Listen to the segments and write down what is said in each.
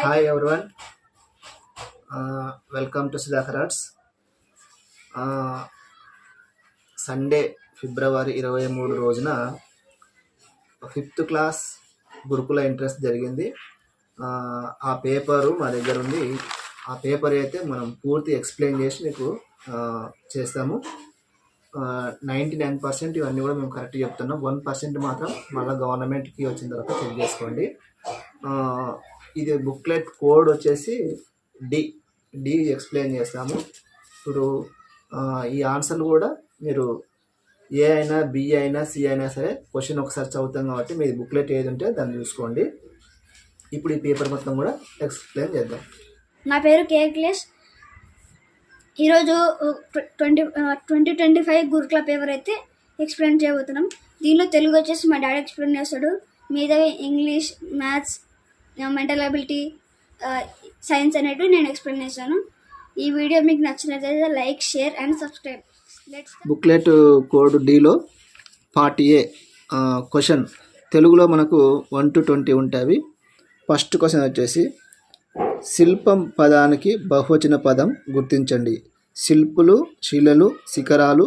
Hi everyone, welcome to Sudhakar Arts. Sunday ఫిబ్రవరి 23 రోజున 5th class గురుకుల ఇంట్రెస్ట్ జరిగింది. ఆ పేపరు మా దగ్గర ఉంది. ఆ పేపర్ అయితే మనం పూర్తి ఎక్స్ప్లెయిన్ చేసి మీకు చేస్తాము. 99% ఇవన్నీ కూడా మేము కరెక్ట్ చెప్తున్నాం. 1% మాత్రం మళ్ళీ గవర్నమెంట్కి వచ్చిన తర్వాత చెక్ చేసుకోండి. ఇది బుక్లెట్ కోడ్ వచ్చేసి డి ఎక్స్ప్లెయిన్ చేస్తాము. ఇప్పుడు ఈ ఆన్సర్లు కూడా మీరు ఏ అయినా బి అయినా సి అయినా సరే క్వశ్చన్ ఒకసారి చదువుతాం కాబట్టి మీరు బుక్లెట్ ఏది ఉంటే దాన్ని చూసుకోండి. ఇప్పుడు ఈ పేపర్ మొత్తం కూడా ఎక్స్ప్లెయిన్ చేద్దాం. నా పేరు కేక్లెస్. ఈరోజు 2025 గురుకుల పేపర్ అయితే ఎక్స్ప్లెయిన్ చేయబోతున్నాం. దీనిలో తెలుగు వచ్చేసి మా డాడీ ఎక్స్ప్లెయిన్ చేస్తాడు. మీద English, maths, mental ability, science అనేటివి నేను ఎక్స్ప్లెయిన్ చేస్తాను. ఈ వీడియో మీకు నచ్చినట్లయితే like, share and subscribe. Booklet code డిలో పార్ట్ ఏ క్వశ్చన్ తెలుగులో మనకు 1 to 20 ఉంటాయి. ఫస్ట్ క్వశ్చన్ వచ్చేసి శిల్పం పదానికి బహువచన పదం గుర్తించండి. శిల్పులు, శిలలు, శిఖరాలు,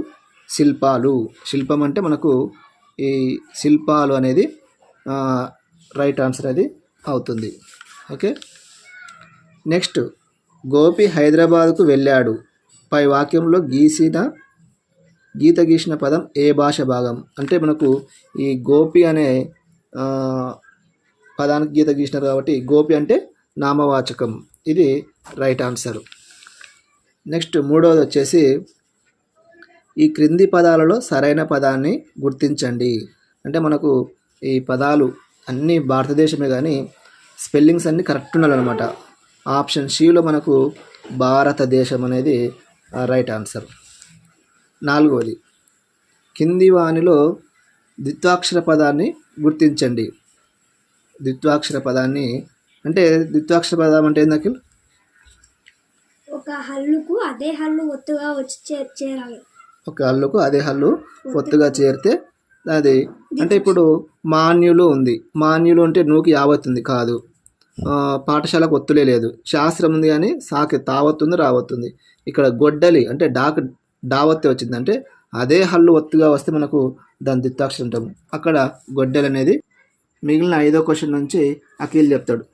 శిల్పాలు. శిల్పం అంటే మనకు ఈ శిల్పాలు అనేది రైట్ ఆన్సర్ అది అవుతుంది. ఓకే, నెక్స్ట్ గోపి హైదరాబాద్కు వెళ్ళాడు. పై వాక్యంలో గీత గీసిన పదం ఏ భాష భాగం? అంటే మనకు ఈ గోపి అనే పదానికి గీత గీసినారు కాబట్టి గోపి అంటే నామవాచకం. ఇది రైట్ ఆన్సర్. నెక్స్ట్ మూడవది వచ్చేసి ఈ క్రింది పదాలలో సరైన పదాన్ని గుర్తించండి. అంటే మనకు ఈ పదాలు అన్నీ భారతదేశమే కానీ స్పెల్లింగ్స్ అన్నీ కరెక్ట్ ఉండాలన్నమాట. ఆప్షన్ సిలో మనకు భారతదేశం అనేది రైట్ ఆన్సర్. నాలుగవది కింది వానిలో ద్విత్వాక్షర పదాన్ని గుర్తించండి. ద్విత్వాక్షర పదాన్ని అంటే ద్విత్వాక్షర పదం అంటే ఏంది అఖిల్? ఒక హల్లుకు అదే హల్లు ఒత్తుగా వచ్చి చేరాలి. ఒక హల్లుకు అదే హల్లు ఒత్తుగా చేరితే అది అంటే ఇప్పుడు మాన్యులు ఉంది. మాన్యులు అంటే నూకి యావత్తుంది కాదు. పాఠశాలకు ఒత్తులే లేదు. శాస్త్రం ఉంది కానీ సాకి తావత్తుంది రావత్తుంది. ఇక్కడ గొడ్డలి అంటే డావత్తే వచ్చింది. అంటే అదే హల్లు ఒత్తుగా వస్తే మనకు దాని ద్విత్వాక్షరం ఉంటాము. అక్కడ గొడ్డలి అనేది. మిగిలిన 5వ క్వశ్చన్ నుంచి అఖిల్ చెప్తాడు.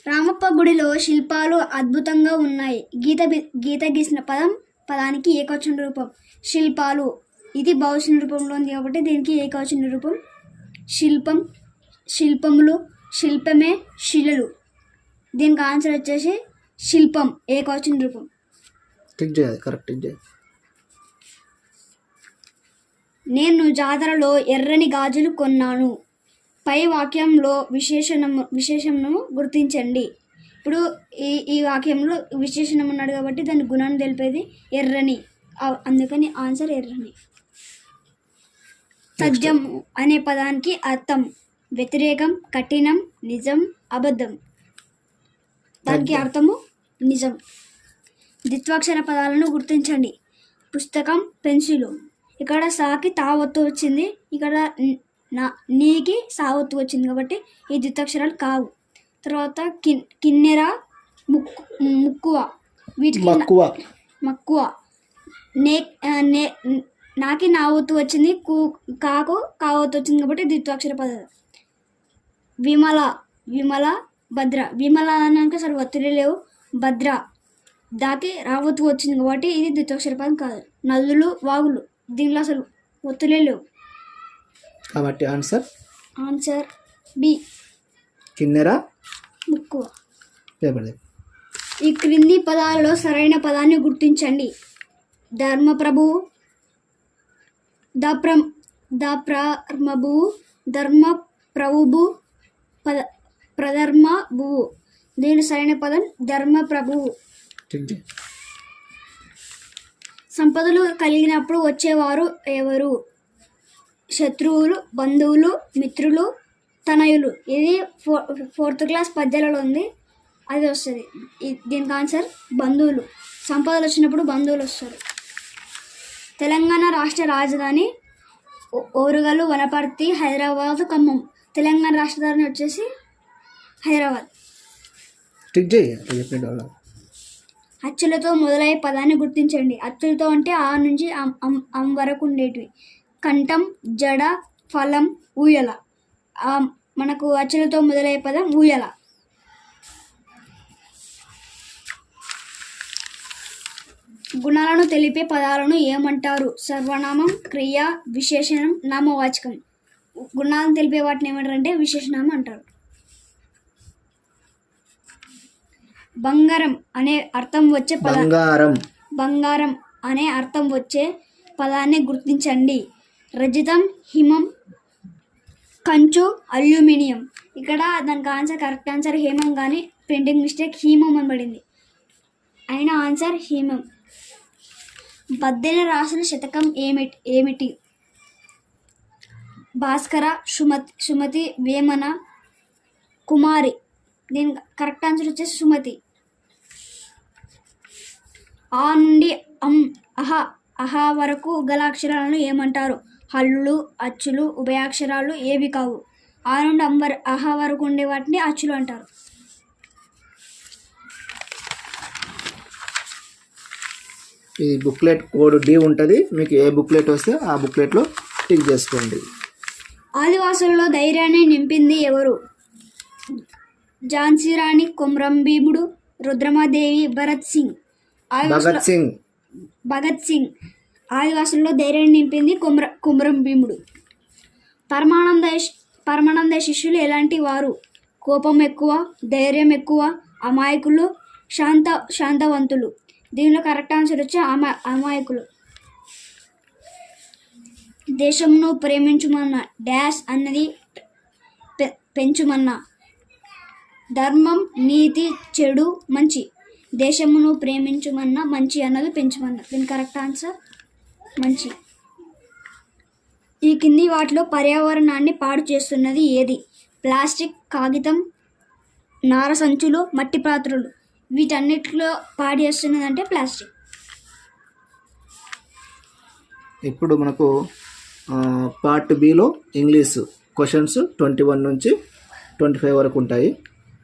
రామప్ప గుడిలో శిల్పాలు అద్భుతంగా ఉన్నాయి. గీత గీసిన పదానికి ఏకవచన రూపం. శిల్పాలు ఇది బహువచన రూపంలో ఉంది కాబట్టి దీనికి ఏకవచన రూపం. శిల్పం, శిల్పములు, శిల్పమే, శిలలు. దీనికి ఆన్సర్ వచ్చేసి శిల్పం ఏకవచన రూపం. కరెక్ట్. నేను జాతరలో ఎర్రని గాజులు కొన్నాను. పై వాక్యంలో విశేషణము గుర్తించండి. ఇప్పుడు ఈ వాక్యంలో విశేషణం ఉన్నాడు కాబట్టి దాని గుణాన్ని తెలిపేది ఎర్రని, అందుకని ఆన్సర్ ఎర్రని. సత్యం అనే పదానికి అర్థం వ్యతిరేకం, కఠినం, నిజం, అబద్ధం. దానికి అర్థము నిజం. ద్విత్వాక్షర పదాలను గుర్తించండి. పుస్తకం, పెన్సిలు. ఇక్కడ సాకి తావత్తు వచ్చింది, ఇక్కడ నీకి సావత్తు వచ్చింది కాబట్టి ఈ ద్విత్వాక్షరాలు కావు. తర్వాత కిన్నెర, ముక్కువ. వీటికి మక్కువ. నాకి నావత్తు వచ్చింది, కాకు కావత్తు వచ్చింది కాబట్టి ద్విత్వాక్షర పదాలు. విమల, భద్ర. విమల అన్నాక అసలు ఒత్తులే లేవు. భద్ర దాకి రావత్తు వచ్చింది కాబట్టి ఇది ద్విత్వాక్షర పదం కాదు. నల్లులు, వాగులు. దీనిలో అసలు ఒత్తులే లేవు కాబట్టి ఆన్సర్ బి కిన్నెర, ముక్కువ. ఈ క్రింది పదాలలో సరైన పదాన్ని గుర్తించండి. ధర్మప్రభువు, దప్రమభువు, ధర్మప్రభువు, ప్రధర్మభువు. దీని సరైన పదం ధర్మప్రభువు. సంపదలు కలిగినప్పుడు వచ్చేవారు ఎవరు? శత్రువులు, బంధువులు, మిత్రులు, తనయులు. ఇది 4th క్లాస్ పద్యాలలో ఉంది, అది వస్తుంది. దీనికి ఆన్సర్ బంధువులు. సంపదలు వచ్చినప్పుడు బంధువులు వస్తారు. తెలంగాణ రాష్ట్ర రాజధాని ఓరుగల్లు, వనపర్తి, హైదరాబాద్, ఖమ్మం. తెలంగాణ రాష్ట్ర రాజధాని వచ్చేసి హైదరాబాద్. టిక్ చేయి అట్లా చెప్పిన వాళ్ళు. అచ్చులతో మొదలయ్యే పదాన్ని గుర్తించండి. అచ్చులతో అంటే ఆ నుంచి అం వరకు ఉండేటివి. కంఠం, జడ, ఫలం, ఊయల. మనకు అచ్చులతో మొదలయ్యే పదం ఊయల. గుణాలను తెలిపే పదాలను ఏమంటారు? సర్వనామం, క్రియ, విశేషణం, నామవాచకం. గుణాలను తెలిపే వాటిని ఏమంటారు అంటే విశేషణం అంటారు. బంగారం అనే అర్థం వచ్చే బంగారం అనే అర్థం వచ్చే పదాన్ని గుర్తించండి. రజతం, హిమం, కంచు, అల్యూమినియం. ఇక్కడ దానికి ఆన్సర్ కరెక్ట్ ఆన్సర్ హేమం, కానీ ప్రింటింగ్ మిస్టేక్ హీమం అని పడింది. అయినా ఆన్సర్ హీమం. బద్దెన రాసిన శతకం ఏమిటి? భాస్కర, సుమతి, వేమన, కుమారి. దీని కరెక్ట్ ఆన్సర్ వచ్చేసి సుమతి. ఆ నుండి అహ వరకు గల అక్షరాలను ఏమంటారు? హల్లులు, అచ్చులు, ఉభయాక్షరాలు ఏవి కావు. ఆ నుండి అహ వరకు ఉండే వాటిని అచ్చులు అంటారు. ఈ బుక్లెట్ కోడ్ డి ఉంటుంది. మీకు ఏ బుక్లెట్ వస్తే ఆ బుక్లెట్లో టిక్ చేసుకోండి. ఆదివాసులలో ధైర్యాన్ని నింపింది ఎవరు? ఝాన్సీ రాణి, కొమరం భీముడు, రుద్రమాదేవి, భగత్ సింగ్. ఆదివాసులలో ధైర్యాన్ని నింపింది కొమరం భీముడు. పరమానంద శిష్యులు ఎలాంటి వారు? కోపం ఎక్కువ, ధైర్యం ఎక్కువ, అమాయకులు, శాంతవంతులు. దీనిలో కరెక్ట్ ఆన్సర్ వచ్చి అమాయకులు. దేశమును ప్రేమించుమన్న డాష్ అన్నది పెంచుమన్న. ధర్మం, నీతి, చెడు, మంచి. దేశమును ప్రేమించుమన్న మంచి అన్నది పెంచుమన్న. దీని కరెక్ట్ ఆన్సర్ మంచి. ఈ కింది వాటిలో పర్యావరణాన్ని పాడు చేస్తున్నది ఏది? ప్లాస్టిక్, కాగితం, నార సంచులు, మట్టి పాత్రలు. వీటన్నిటిలో పాడు చేస్తున్నది అంటే ప్లాస్టిక్. ఇప్పుడు మనకు పార్ట్ బిలో ఇంగ్లీష్ క్వశ్చన్స్ 21 నుంచి 25 వరకు ఉంటాయి.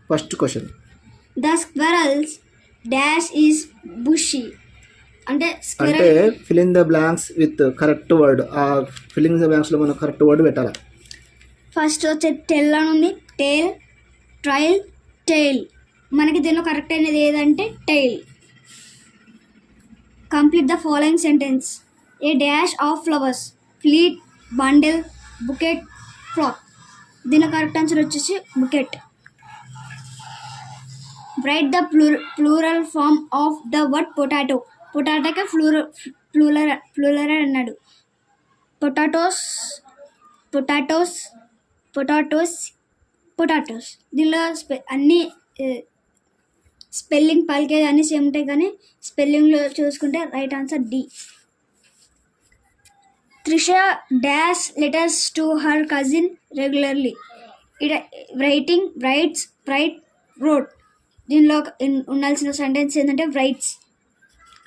First question, the squirrels dash is bushy. అంటే fill in the blanks with correct word. ఆ ఫిల్లింగ్ ద బ్లాంక్స్లో మనం కరెక్ట్ వర్డ్ పెట్టాలి. ఫస్ట్ వచ్చే టెల్ అని ఉంది. Tale, trail, tail. మనకి దీనిలో కరెక్ట్ అయినది ఏదంటే tail. Complete the following sentence. A dash of flowers, fleet, bundle, bouquet, flock. దీని కరెక్ట్ ఆన్సర్ వచ్చేసి bouquet. Write the plural form of the word potato. పొటాటోకే ప్లూరల్ అన్నాడు. పొటాటోస్, దీనిలో అన్ని స్పెల్లింగ్ పలికేది అన్ని సేమ్ ఉంటాయి, కానీ స్పెల్లింగ్లో చూసుకుంటే right answer D. Trisha dash letters to her cousin regularly. Writing, writes, write, wrote. దీనిలో ఉండాల్సిన సెంటెన్స్ ఏంటంటే రైట్స్.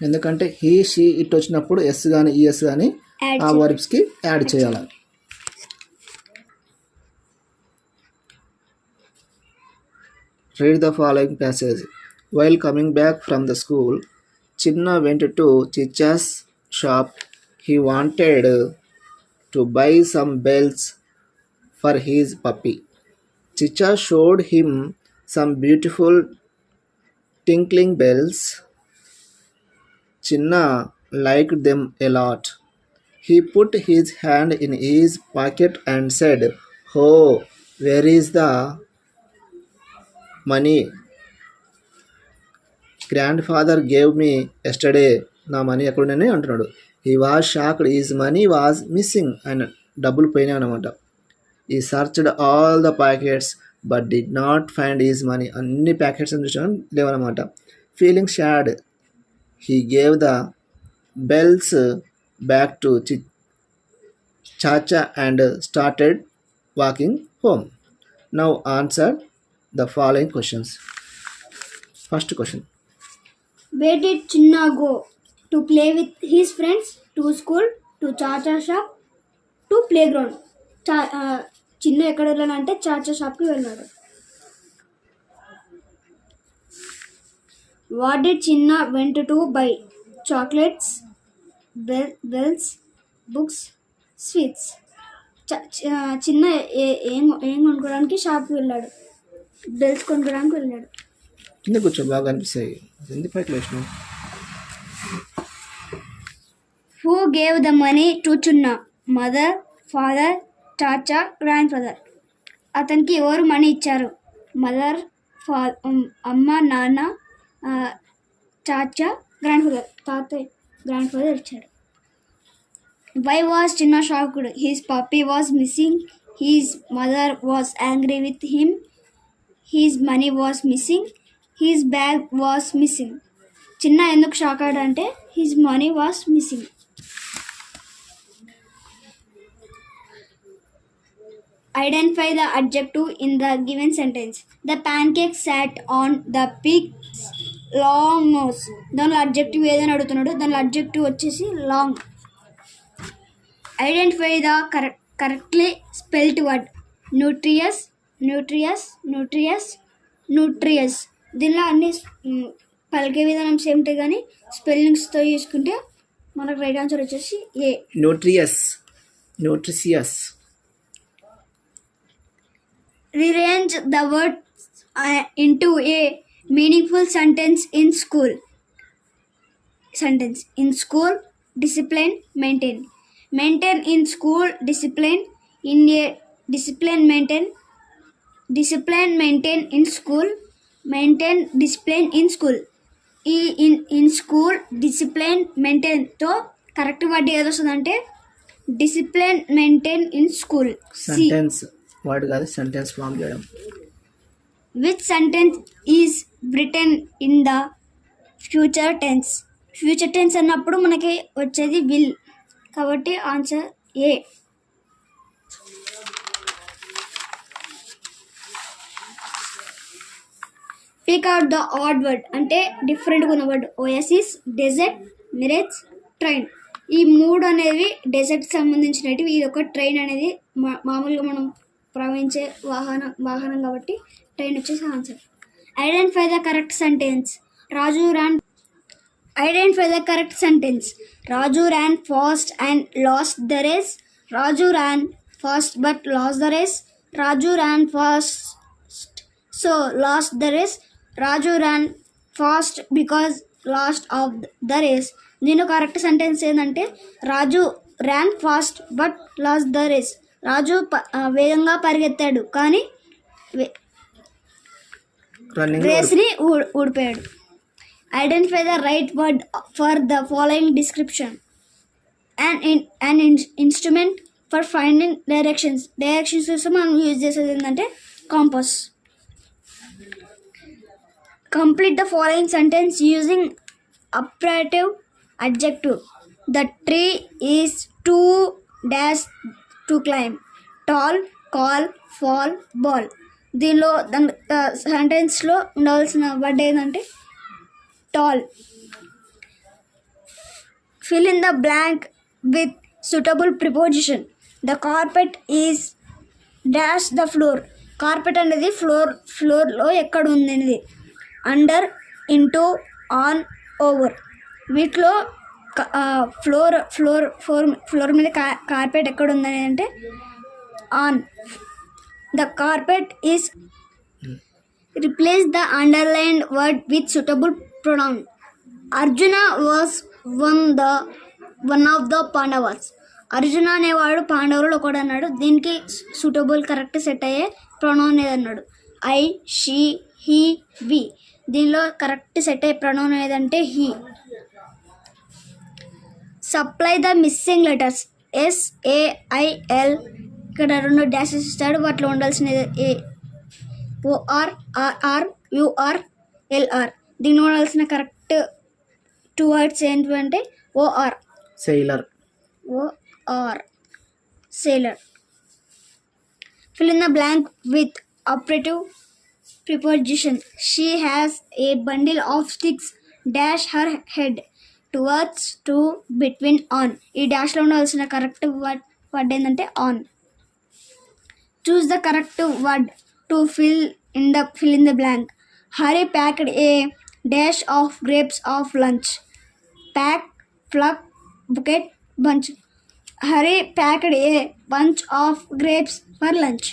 ఎందుకంటే హీ, షీ, ఇట్ వచ్చినప్పుడు ఎస్ కానీ ఈఎస్ కానీ ఆ వర్బ్స్కి యాడ్ చేయాలి. Read the following passage. While coming back from the school, Chinna went to Chicha's shop. He wanted to buy some bells for his puppy. Chicha showed him some beautiful tinkling bells. Chinna liked them a lot. He put his hand in his pocket and said, "Oh, where is the money grandfather gave me yesterday?" నా money ఎక్కడుందని అంటున్నాడు. He was shocked, his money was missing. ఆయన డబ్బులు పోయినాయి అనమాట. He searched all the packets but did not find his money. అన్ని packets చూసాను లేవన్నమాట. Feeling sad, he gave the bells back to Chacha and started walking home. Now answer the following questions. First question, where did Chinna go? To play with his friends, to school, to chacha shop, to playground. చిన్న ఎక్కడ వెళ్ళానంటే చాచా షాప్కి వెళ్ళాడు. What did Chinna went to buy? Chocolates, bells, books, sweets. Chinna ఏం ఏం కొనుక్కోవడానికి షాప్కి వెళ్ళాడు. బెల్స్ కొనుక్కోవడానికి వెళ్ళాడు. కింద కూర్చో, బాగా అనిపిస్తాయి. ఎందుకు పైకి లేచినావు? Who gave the money to Chunna? Mother, father, chacha, grand father. అతనికి ఎవరు మనీ ఇచ్చారు? మదర్, అమ్మ, నాన్న, చాచా, గ్రాండ్ ఫాదర్. తాతయ్య, గ్రాండ్ ఫాదర్ ఇచ్చాడు. Why was Chinna shocked? His puppy was missing. His mother was angry with him. His money was missing. His bag was missing. Chinna ఎందుకు shock అంటే his money was missing. Identify the adjective in the given sentence. The pancake sat on the pig's long nose. దానిలో adjective ఏదైనా అడుగుతున్నాడు. దానిలో adjective వచ్చేసి long. Identify the correctly spelled word. Nutritious, nutritious, nutritious, nutritious. దీనిలో అన్ని పలికే విధానం same ఉంటాయి, కానీ స్పెల్లింగ్స్తో చూసుకుంటే మనకు రైట్ ఆన్సర్ వచ్చేసి ఏ. న్యూట్రియస్, nutritious. Rearrange the words into a meaningful sentence in school. Sentence. In school, discipline, maintain. Maintain in school, discipline. In a discipline, maintain. Discipline, maintain in school. Maintain discipline in school. In school, discipline, maintain. తో correct word ఏది వస్తుందంటే discipline maintain in school. Sentence word కాదు, sentence form చేయడం. Which sentence is written in the future tense? Future tense అన్నప్పుడు మనకి వచ్చేది will, కాబట్టి answer A. Pick out the odd word అంటే డిఫరెంట్గా ఉన్న word. Oasis, desert, mirage, train. ఈ మూడు అనేవి డెజర్ట్కి సంబంధించినవి. ఇది ఒక ట్రైన్ అనేది మామూలుగా మనం ప్రవహించే వాహనం కాబట్టి ట్రైన్ వచ్చేసి answer. Identify the correct sentence. Raju ran. Identify the correct sentence. Raju ran fast and lost the race. Raju ran fast but lost the race. Raju ran fast so lost the race. Raju ran fast because lost of the race. దీనిలో correct sentence ఏంటంటే Raju ran fast but lost the race. Raju వేగంగా పరిగెత్తాడు కానీ రేస్ని ఊడిపోయాడు. Identify the right word for the following description. And instrument for finding directions. Directions కోసం మనం use చేసేది ఏంటంటే compass. Complete the following sentence using appropriate adjective. The tree is too dash to climb. Tall, call, fall, ball. దీనిలో సెంటెన్స్లో ఉండవలసిన word ఏంటంటే tall. Fill in the blank with suitable preposition. The carpet is dash the floor. Carpet అనేది ఫ్లోర్లో ఎక్కడ ఉంది అనేది. Under, into, on, over. వీటిలో floor మీద కార్పెట్ ఎక్కడ ఉందని అంటే on. The carpet is. Replace the underlined word with suitable pronoun. Arjuna was one of the Pandavas. Arjuna అనేవాడు పాండవులు ఒకడు అన్నాడు. దీనికి సూటబుల్ కరెక్ట్ సెట్ అయ్యే ప్రొనౌన్ ఏదన్నాడు ఐ, షీ, హీ, వి. దీనిలో కరెక్ట్ సెట్ అయ్యే ప్రొనౌన్ ఏదంటే he. Supply the missing letters. SAIL. ఇక్కడ 2 డాషెస్ ఇస్తాడు, వాటిలో ఉండాల్సినది ఏ. OR, RR, UR, LR. దీన్ని ఉండాల్సిన కరెక్ట్ 2 వర్డ్స్ ఏంటంటే OR. Sailor. OR, sailor. Fill in the blank with operative preposition. She has a bundle of sticks dash her head. Towards, to, between, on. ఈ డాష్లో ఉండాల్సిన correct word ఏంటంటే on. Choose the correct word to fill in the blank. Harry packed a dash of grapes of lunch. Pack, pluck, bouquet, bunch. Harry packed a bunch of grapes for lunch.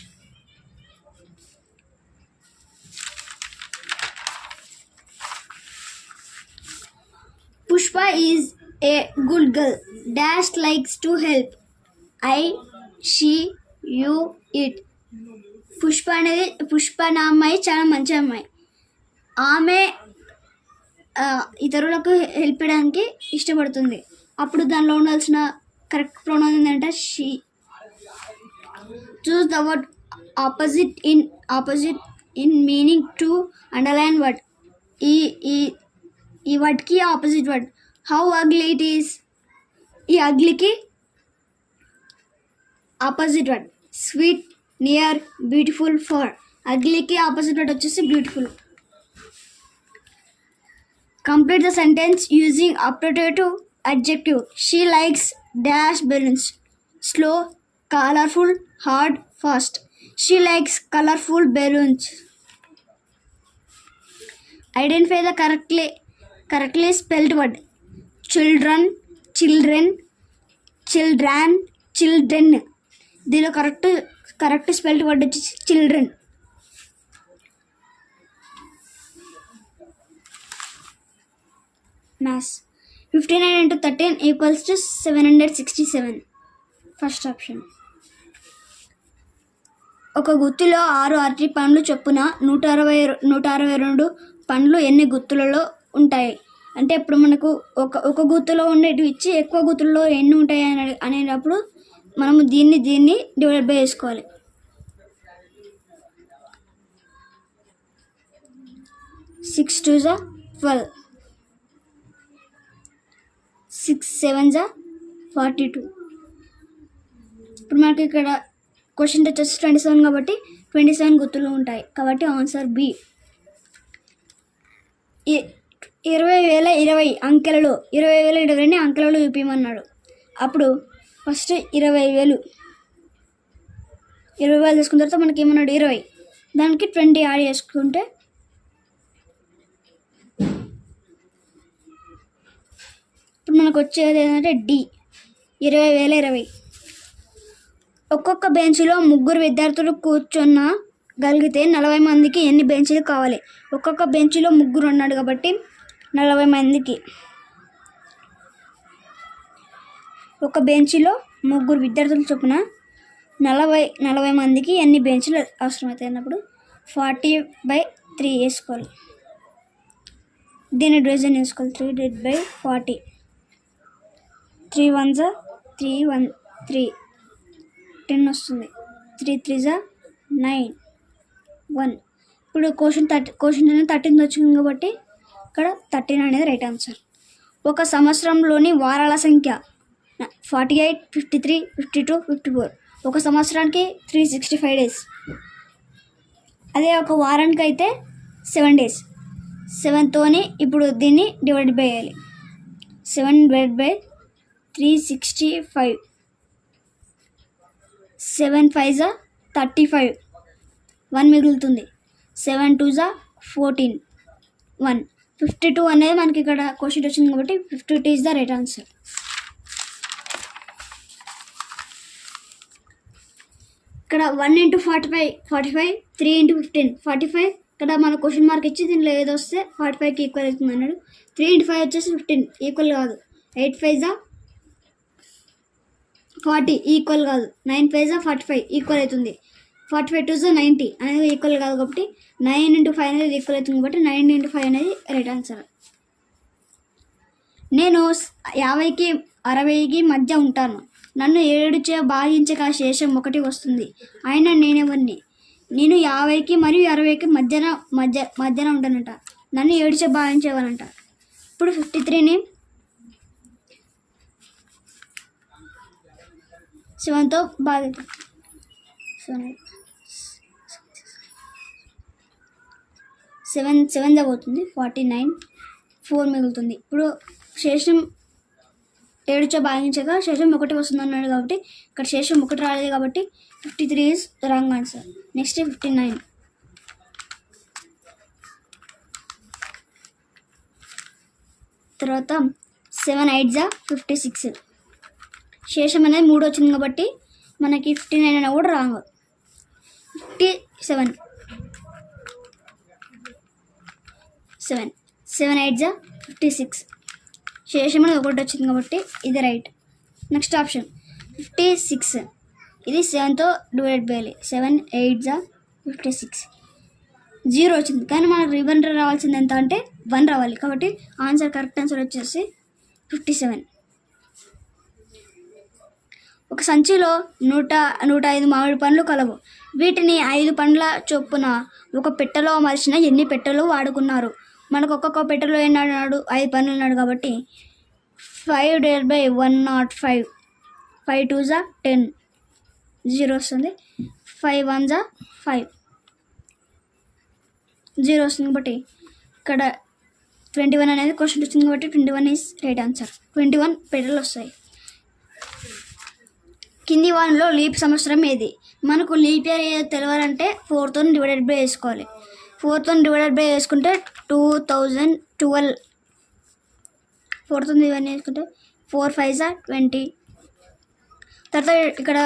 Pushpa is a good girl. Dash likes to help. I, she, you, it. Pushpa అనే అమ్మాయి చాలా మంచి అమ్మాయి. ఆమె ఇతరులకు help చేయడానికి ఇష్టపడుతుంది. అప్పుడు దానిలో ఉండాల్సిన కరెక్ట్ ప్రొనౌన్ ఏంటంటే she. Choose the word opposite in meaning to underline word. ఈ వర్డ్కి opposite word. How ugly it is. ఈ అగ్లీకి opposite word sweet, near, beautiful. For అగ్లీకి ఆపోజిట్ వర్డ్ వచ్చేసి beautiful. Complete the sentence using appropriate adjective. She likes dash balloons. Slow, colorful, hard, fast. She likes colorful balloons. Identify the correctly spelled word. Children, children, children, children. దీనిలో correct spelled word వచ్చి children. Maths. 59 into 13 equals to 767. First option. ఒక గుత్తిలో 6 అరటి పండ్లు చొప్పున 162 పండ్లు ఎన్ని గుత్తులలో ఉంటాయి అంటే ఇప్పుడు మనకు ఒక గుత్తులో ఉండేటివి ఇచ్చి ఎక్కువ గుత్తుల్లో ఎన్ని ఉంటాయి అనేటప్పుడు మనము దీన్ని డివైడ్ బై చేసుకోవాలి. 6 2 12. 6 7 42. ఇప్పుడు మనకి ఇక్కడ క్వశ్చన్ వచ్చేసి 27 కాబట్టి 27 గుర్తులు ఉంటాయి కాబట్టి ఆన్సర్ బి. 20,020 అంకెలలో 20,020 అంకెలలో చూపించమన్నాడు. అప్పుడు ఫస్ట్ 20,000 తీసుకున్న తర్వాత మనకి ఏమన్నాడు 20, దానికి 20 యాడ్ చేసుకుంటే ఇప్పుడు మనకు వచ్చేది ఏంటంటే డి 20,020. ఒక్కొక్క బెంచ్లో 3 విద్యార్థులు కూర్చోగలిగితే 40 మందికి ఎన్ని బెంచీలు కావాలి? ఒక్కొక్క బెంచ్లో 3 ఉన్నాడు కాబట్టి 40 మందికి. ఒక బెంచ్లో 3 విద్యార్థులు చొప్పున 40 మందికి ఎన్ని బెంచ్లు అవసరమవుతాయి అన్నప్పుడు 40/3 వేసుకోవాలి. దీన్ని డివిజన్ వేసుకోవాలి. 3/40. 3 1 3 1 3 10 వస్తుంది. 3 3 9 1. ఇప్పుడు క్వశ్చన్ 13 వచ్చింది కాబట్టి ఇక్కడ 13 అనేది రైట్ ఆన్సర్. ఒక సంవత్సరంలోని వారాల సంఖ్య 48, 53, 52, 54. ఒక సంవత్సరానికి 365 డేస్. అదే ఒక వారానికి అయితే 7 డేస్. 7తోని ఇప్పుడు దీన్ని డివైడ్ బై చేయాలి. 7/365. 7 5 35. 1 మిగులుతుంది. 7 2 14. 1. 52 అనేది మనకి ఇక్కడ క్వశ్చన్ వచ్చింది కాబట్టి 52 ఈజ్ ద రైట్ ఆన్సర్. ఇక్కడ 1 × 45 45. 3 × 15 45. ఇక్కడ మన క్వశ్చన్ మార్క్ ఇచ్చి దీనిలో ఏదో వస్తే 45కి ఈక్వల్ అవుతుంది అన్నాడు. 3 × 5 వచ్చేసి 15 ఈక్వల్ కాదు. 8 5 40 ఈక్వల్ కాదు. 9 5 45 ఈక్వల్ అవుతుంది. 45 2 90 అనేది ఈక్వల్ కాదు కాబట్టి 9 × 5 అనేది ఈక్వల్ అవుతుంది కాబట్టి 9 × 5 అనేది రైట్ ఆన్సర్. నేను 50కి 60కి మధ్య ఉంటాను. నన్ను 7చే భాగించక శేషం 1 వస్తుంది. అయినా నేనెవరిని? నేను 50కి మరియు 60కి మధ్యన ఉంటానంట. నన్ను 7చే భాగించేవానంట. ఇప్పుడు 53ని 7తో భాగిద్దాం. 7 పోతుంది. 49 4 మిగులుతుంది. ఇప్పుడు శేషం 7చే భాగించగా శేషం 1 వస్తుంది అన్నాడు కాబట్టి ఇక్కడ శేషం 1 రాలేదు కాబట్టి 53 ఈజ్ రాంగ్ ఆన్సర్. నెక్స్ట్ 59. తర్వాత 7 8 56. శేషం అనేది 3 వచ్చింది కాబట్టి మనకి 59 అయినా కూడా రాంగ్. 57 7 8 56. శేషం అనేది 1 వచ్చింది కాబట్టి ఇది రైట్. Next option 56. ఇది 7తో డివైడ్ చేయాలి. 7 8 56. 0 వచ్చింది కానీ మనకు రిమైండర్ రావాల్సింది ఎంత అంటే 1 రావాలి. కాబట్టి ఆన్సర్ కరెక్ట్ ఆన్సర్ వచ్చేసి 57. ఒక సంచిలో 105 మామిడి పండ్లు కలవు. వీటిని 5 పండ్ల చొప్పున ఒక పెట్టెలో అమర్చిన ఎన్ని పెట్టెలు వాడుకున్నారు? మనకు ఒక్కొక్క పెట్టెలో ఎన్నాడు 5 పండ్లు ఉన్నాడు కాబట్టి 5/105. 5 2 10. 0 వస్తుంది. 5 1 5. 0 వస్తుంది కాబట్టి ఇక్కడ 21 అనేది క్వశ్చన్ వచ్చింది కాబట్టి 21 ఈజ్ రైట్ ఆన్సర్. 21 పెట్టెలు వస్తాయి. కింది వారంలో లీప్ సంవత్సరం ఏది? మనకు లీప్ ఇయర్ ఏదో తెలియాలంటే 4తో డివైడెడ్ బై వేసుకోవాలి. 4తో డివైడెడ్ బై వేసుకుంటే 2012. 4తో ఇవన్నీ వేసుకుంటే 4 5 20. తర్వాత ఇక్కడ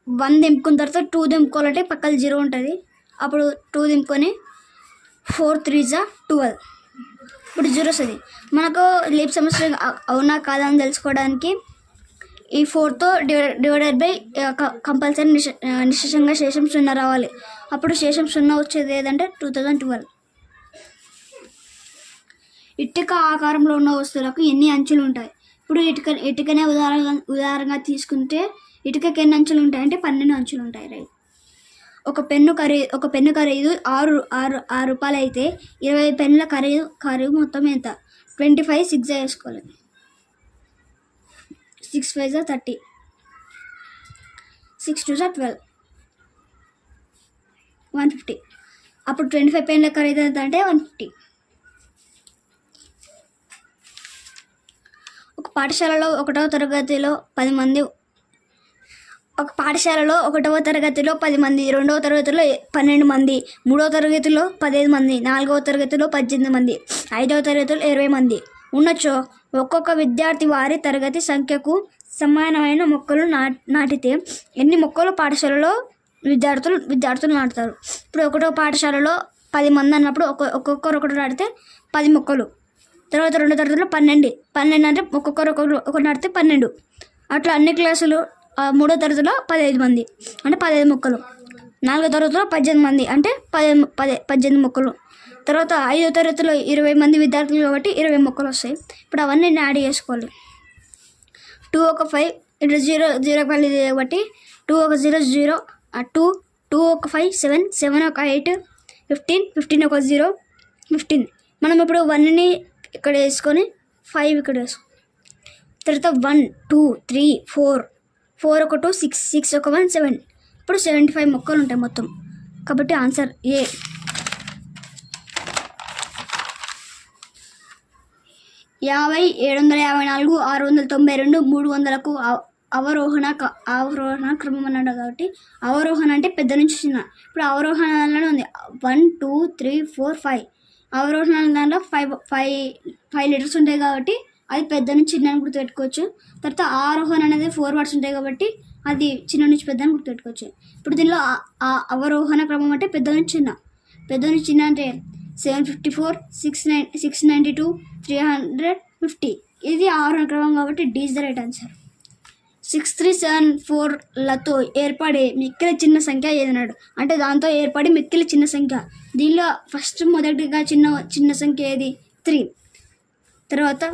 1 దింపుకున్న తర్వాత 2 దింపుకోవాలంటే పక్కన 0 ఉంటుంది. అప్పుడు 2 దింపుకొని 4 3 12. ఇప్పుడు 0 వస్తుంది. మనకు లీప్ సంవత్సరం అవునా కాదా అని తెలుసుకోవడానికి ఈ 4తో డివైడెడ్ బై కంపల్సరీ నిశ్శేషంగా శేషం 0 రావాలి. అప్పుడు శేషం 0 వచ్చేది ఏదంటే 2012. ఇటుక ఆకారంలో ఉన్న వస్తువులకు ఎన్ని అంచులు ఉంటాయి? ఇప్పుడు ఇటుకనే ఉదాహరణగా తీసుకుంటే ఇటుకకి ఎన్ని అంచులు ఉంటాయి అంటే 12 అంచులు ఉంటాయి. రైట్. ఒక పెన్ను ఖరీదు 6 రూపాయలు అయితే 20 పెన్నుల ఖరీదు మొత్తం ఎంత? 25 6 వేసుకోవాలి. 6 5 30. 6 2 12. 150. అప్పుడు 25 పెన్నుల ఖరీదు ఎంత అంటే 150. ఒక పాఠశాలలో 1వ తరగతిలో 10 మంది, 2వ తరగతిలో 12 మంది, 3వ తరగతిలో 15 మంది, 4వ తరగతిలో 18 మంది, 5వ తరగతిలో 20 మంది ఉన్నచో ఒక్కొక్క విద్యార్థి వారి తరగతి సంఖ్యకు సమానమైన మొక్కలు నాటితే ఎన్ని మొక్కలు పాఠశాలలో విద్యార్థులు నాటుతారు? ఇప్పుడు 1వ పాఠశాలలో 10 మంది అన్నప్పుడు ఒక్కొక్కరు ఒకటి నాటితే 10 మొక్కలు. తర్వాత 2వ తరగతిలో 12 అంటే ఒక్కొక్కరు ఒకటి నాటితే 12. అట్లా అన్ని క్లాసులు 3వ తరగతిలో 15 మంది అంటే 15 మొక్కలు. 4వ తరగతిలో 18 మంది అంటే 18 మొక్కలు. తర్వాత 5వ తరగతిలో 20 మంది విద్యార్థులు కాబట్టి 20 మొక్కలు వస్తాయి. ఇప్పుడు అవన్నీ యాడ్ చేసుకోవాలి. 2 1 5 ఇటు 0 0 5 కాబట్టి 2 1 0 0 2 2 1 5 7 7 1 8 15 15 1 0 15. మనం ఇప్పుడు 1ని ఇక్కడ వేసుకొని 5 ఇక్కడ వేసుకో. తర్వాత 1 2 3 4 4 1 2 6 6 1 1 7. ఇప్పుడు 75 మొక్కలు ఉంటాయి మొత్తం. కాబట్టి ఆన్సర్ ఏ. 50 754 692 300కు అవరోహణ క్రమం అన్నాడు కాబట్టి అవరోహణ అంటే పెద్ద నుంచి చిన్న. ఇప్పుడు అవరోహణలోనే ఉంది 1 2 3 4 5. అవరోహణ దాంట్లో 5 లెటర్స్ ఉంటాయి కాబట్టి అది పెద్ద నుంచి చిన్న అని గుర్తుపెట్టుకోవచ్చు. తర్వాత ఆరోహణ అనేది 4 వర్డ్స్ ఉంటాయి కాబట్టి అది చిన్న నుంచి పెద్ద అని గుర్తుపెట్టుకోవచ్చు. ఇప్పుడు దీనిలో అవరోహణ క్రమం అంటే పెద్ద నుంచి చిన్న అంటే 754 692 350. ఇది ఆరోహణ క్రమం కాబట్టి D is the right answer. 6374లతో ఏర్పడే మిక్కిలి చిన్న సంఖ్య ఏదన్నాడు అంటే దాంతో ఏర్పడి మిక్కిలి చిన్న సంఖ్య. దీనిలో ఫస్ట్ మొదటిగా చిన్న సంఖ్య ఏది? 3. తర్వాత